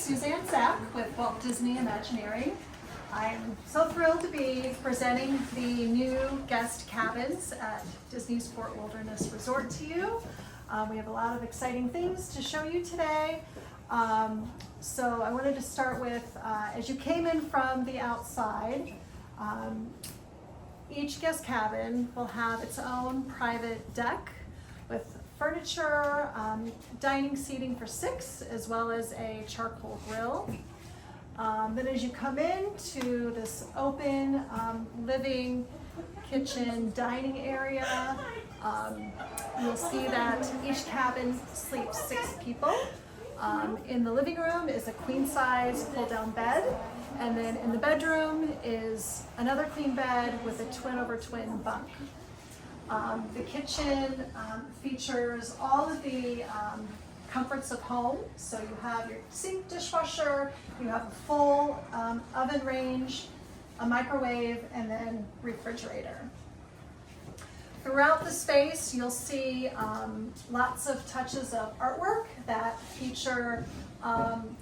Suzanne Zack with Walt Disney Imagineering. I'm so thrilled to be presenting the new guest cabins at Disney's Fort Wilderness Resort to you. We have a lot of exciting things to show you today. So I wanted to start with, as you came in from the outside, each guest cabin will have its own private deck with furniture, dining seating for 6, as well as a charcoal grill. Then as you come into this open living, kitchen, dining area, you'll see that each cabin sleeps 6 people. In the living room is a queen size pull down bed, and then in the bedroom is another queen bed with a twin over twin bunk. The kitchen features all of the comforts of home. So you have your sink, dishwasher, you have a full oven range, a microwave, and then refrigerator. Throughout the space, you'll see lots of touches of artwork that feature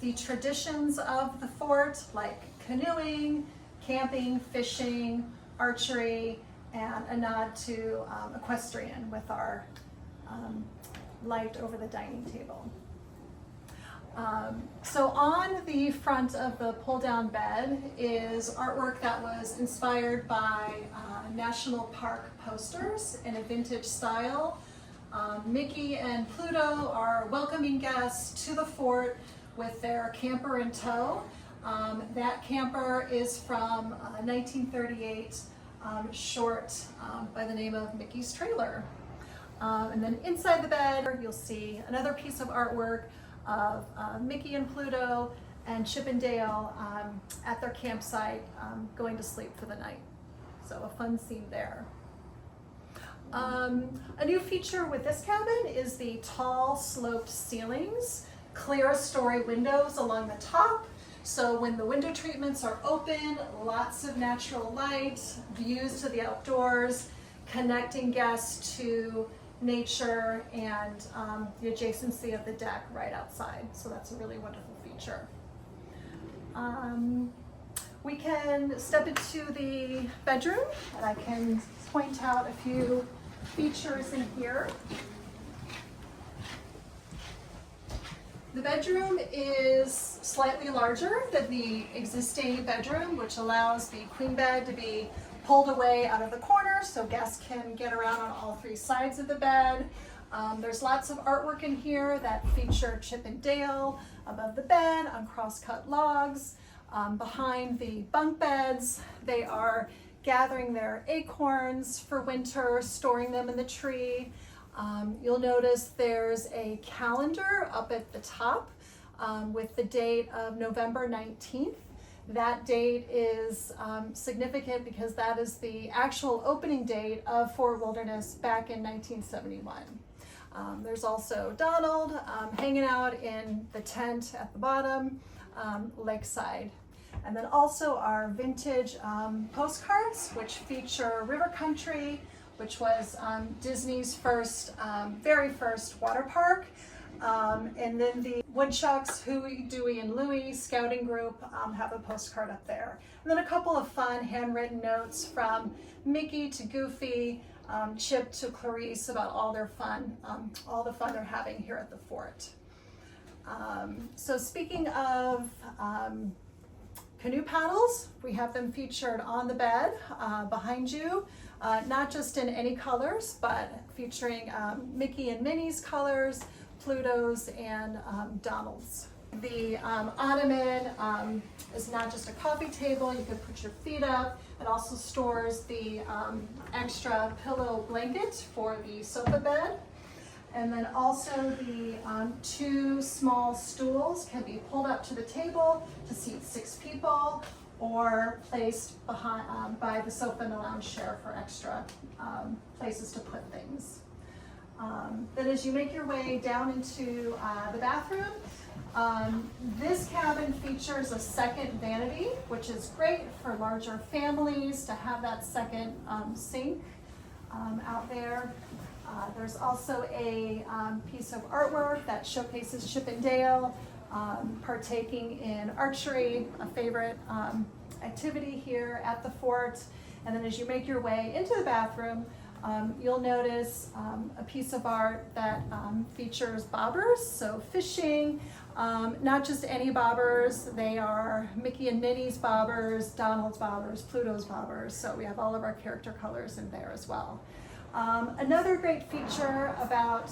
the traditions of the fort, like canoeing, camping, fishing, archery, and a nod to equestrian with our light over the dining table. So on the front of the pull-down bed is artwork that was inspired by National Park posters in a vintage style. Mickey and Pluto are welcoming guests to the fort with their camper in tow. That camper is from 1938 short by the name of Mickey's Trailer. And then inside the bed, you'll see another piece of artwork of Mickey and Pluto and Chip and Dale at their campsite going to sleep for the night. So a fun scene there. A new feature with this cabin is the tall sloped ceilings, clerestory windows along the top. So when the window treatments are open, lots of natural light, views to the outdoors, connecting guests to nature and the adjacency of the deck right outside. So that's a really wonderful feature. We can step into the bedroom and I can point out a few features in here. The bedroom is slightly larger than the existing bedroom, which allows the queen bed to be pulled away out of the corner so guests can get around on all 3 sides of the bed. There's lots of artwork in here that feature Chip and Dale above the bed on cross-cut logs. Behind the bunk beds, they are gathering their acorns for winter, storing them in the tree. You'll notice there's a calendar up at the top with the date of November 19th. That date is significant because that is the actual opening date of Fort Wilderness back in 1971. There's also Donald hanging out in the tent at the bottom, lakeside. And then also our vintage postcards, which feature River Country, which was Disney's very first water park. And then the Woodchucks, Huey, Dewey, and Louie scouting group have a postcard up there. And then a couple of fun handwritten notes from Mickey to Goofy, Chip to Clarice about all the fun they're having here at the fort. So speaking of canoe paddles, we have them featured on the bed behind you, not just in any colors, but featuring Mickey and Minnie's colors, Pluto's, and Donald's. The ottoman is not just a coffee table, you can put your feet up. It also stores the extra pillow blanket for the sofa bed. And then also the 2 small stools can be pulled up to the table to seat 6 people, or placed behind by the sofa and the lounge chair for extra places to put things. Then as you make your way down into the bathroom, this cabin features a second vanity, which is great for larger families to have that second sink out there. There's also a piece of artwork that showcases Chip and Dale partaking in archery, a favorite activity here at the fort. And then as you make your way into the bathroom, you'll notice a piece of art that features bobbers, so fishing, not just any bobbers, they are Mickey and Minnie's bobbers, Donald's bobbers, Pluto's bobbers, so we have all of our character colors in there as well. Another great feature about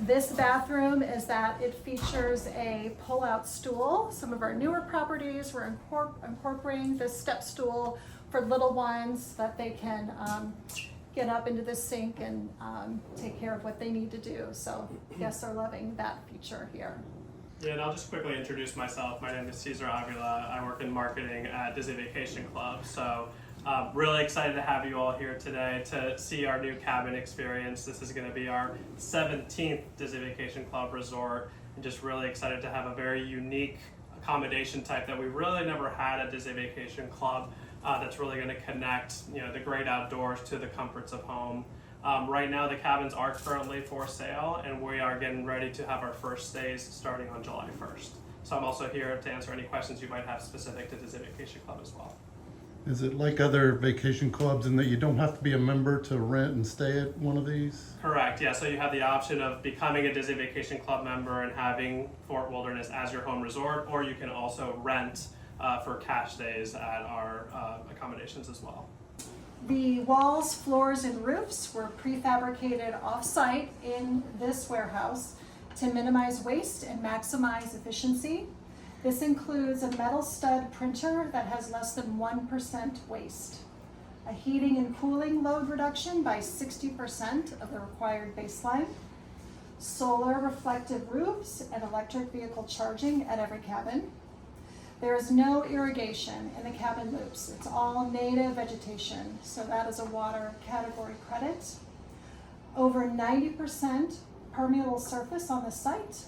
this bathroom is that it features a pull-out stool. Some of our newer properties, we're incorporating this step stool for little ones so that they can get up into the sink and take care of what they need to do. So guests are loving that feature here. Yeah, and I'll just quickly introduce myself. My name is Cesar Avila. I work in marketing at Disney Vacation Club. So really excited to have you all here today to see our new cabin experience. This is going to be our 17th Disney Vacation Club resort, and just really excited to have a very unique accommodation type that we really never had at Disney Vacation Club. That's really going to connect, the great outdoors to the comforts of home. Right now, the cabins are currently for sale, and we are getting ready to have our first stays starting on July 1st. So I'm also here to answer any questions you might have specific to Disney Vacation Club as well. Is it like other vacation clubs in that you don't have to be a member to rent and stay at one of these? Correct, yeah. So you have the option of becoming a Disney Vacation Club member and having Fort Wilderness as your home resort, or you can also rent for cash stays at our accommodations as well. The walls, floors, and roofs were prefabricated off-site in this warehouse to minimize waste and maximize efficiency. This includes a metal stud printer that has less than 1% waste, a heating and cooling load reduction by 60% of the required baseline, solar reflective roofs, and electric vehicle charging at every cabin. There is no irrigation in the cabin loops. It's all native vegetation, so that is a water category credit. Over 90% permeable surface on the site.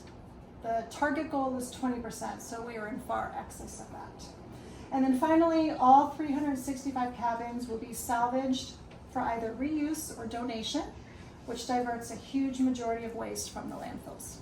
The target goal is 20%, so we are in far excess of that. And then finally, all 365 cabins will be salvaged for either reuse or donation, which diverts a huge majority of waste from the landfills.